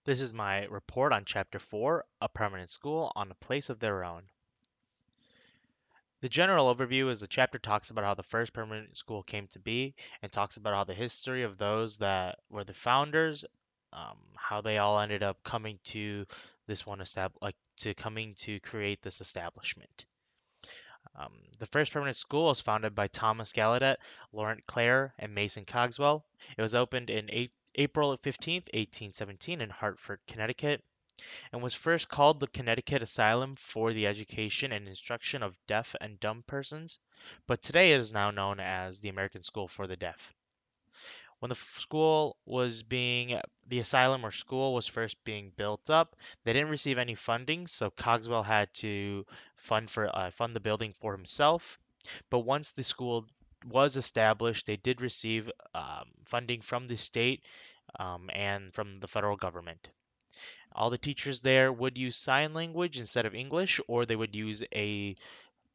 This is my report on Chapter 4, A Permanent School on a Place of Their Own. The general overview is the chapter talks about how the first permanent school came to be and talks about how the history of those that were the founders, how they all ended up coming to this one like to coming to create this establishment. The first permanent school was founded by Thomas Gallaudet, Laurent Clair, and Mason Cogswell. It was opened in April 15th, 1817 in Hartford, Connecticut, and was first called the Connecticut Asylum for the Education and Instruction of Deaf and Dumb Persons, but today it is now known as the American School for the Deaf. When the asylum or school was first being built up, they didn't receive any funding, so Cogswell had to fund the building for himself. But once the school was established, they did receive funding from the state and from the federal government. All the teachers there would use sign language instead of English, or they would use a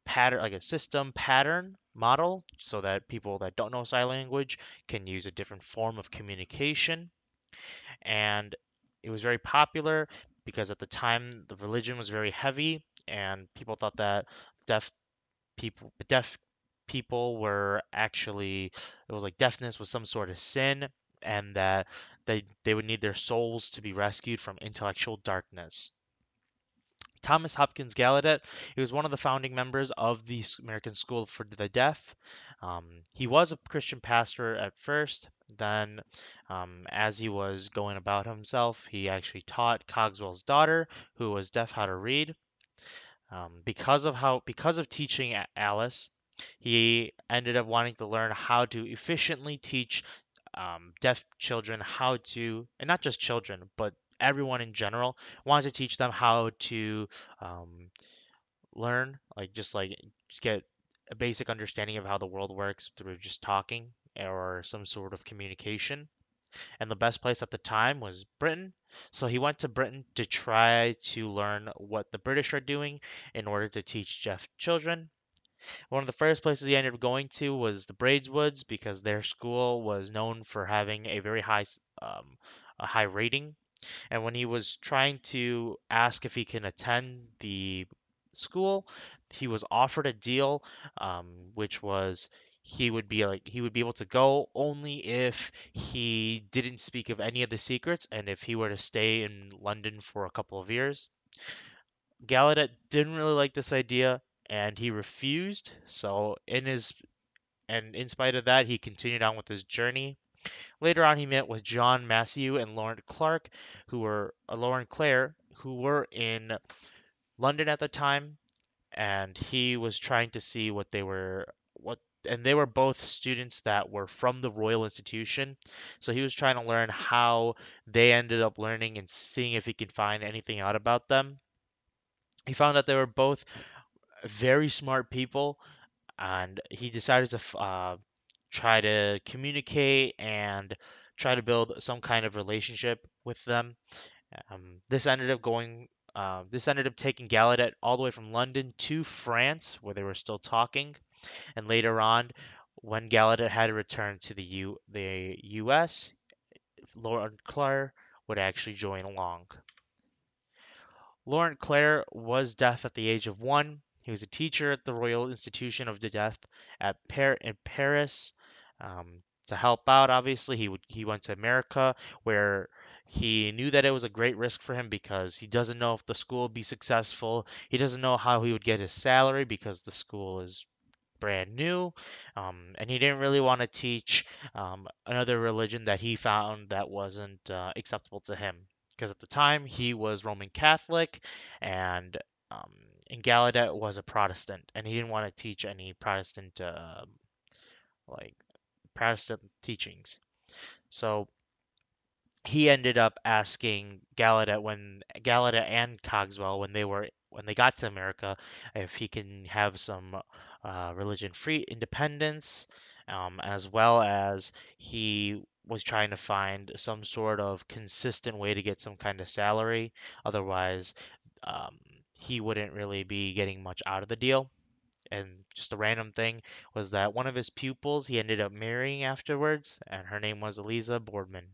pattern, like a system pattern model, so that people that don't know sign language can use a different form of communication. And it was very popular because at the time the religion was very heavy, and people thought that deaf deaf people were actually, it was like deafness was some sort of sin, and that they would need their souls to be rescued from intellectual darkness. Thomas Hopkins Gallaudet, he was one of the founding members of the American School for the Deaf. He was a Christian pastor at first. Then, as he was going about himself, he actually taught Cogswell's daughter, who was deaf, how to read. Because of teaching Alice, he ended up wanting to learn how to efficiently teach deaf children how to, and not just children, but everyone in general, wanted to teach them how to um, learn, just get a basic understanding of how the world works through just talking or some sort of communication. And the best place at the time was Britain. So he went to Britain to try to learn what the British are doing in order to teach deaf children. One of the first places he ended up going to was the Braidwoods because their school was known for having a high rating. And when he was trying to ask if he can attend the school, he was offered a deal, which was he would be able to go only if he didn't speak of any of the secrets and if he were to stay in London for a couple of years. Gallaudet didn't really like this idea and he refused. So in spite of that, he continued on with his journey. Later on, he met with John Massey and Lauren Clare, who were in London at the time, and he was trying to see and they were both students that were from the Royal Institution. So he was trying to learn how they ended up learning and seeing if he could find anything out about them. He found that they were both very smart people, and he decided to try to communicate and try to build some kind of relationship with them. This ended up taking Gallaudet all the way from London to France, where they were still talking. And later on, when Gallaudet had to return to the U.S., Laurent Clair would actually join along. Laurent Clair was deaf at the age of 1. He was a teacher at the Royal Institution of the Deaf in Paris. To help out, obviously, he went to America, where he knew that it was a great risk for him because he doesn't know if the school will be successful. He doesn't know how he would get his salary because the school is brand new, and he didn't really want to teach another religion that he found that wasn't acceptable to him. Because at the time he was Roman Catholic, and um, and Gallaudet was a Protestant, and he didn't want to teach any like Protestant teachings. So he ended up asking Gallaudet and Cogswell when they got to America if he can have some religion free independence, as well as he was trying to find some sort of consistent way to get some kind of salary. Otherwise, um, he wouldn't really be getting much out of the deal. And just a random thing was that one of his pupils he ended up marrying afterwards, and her name was Eliza Boardman.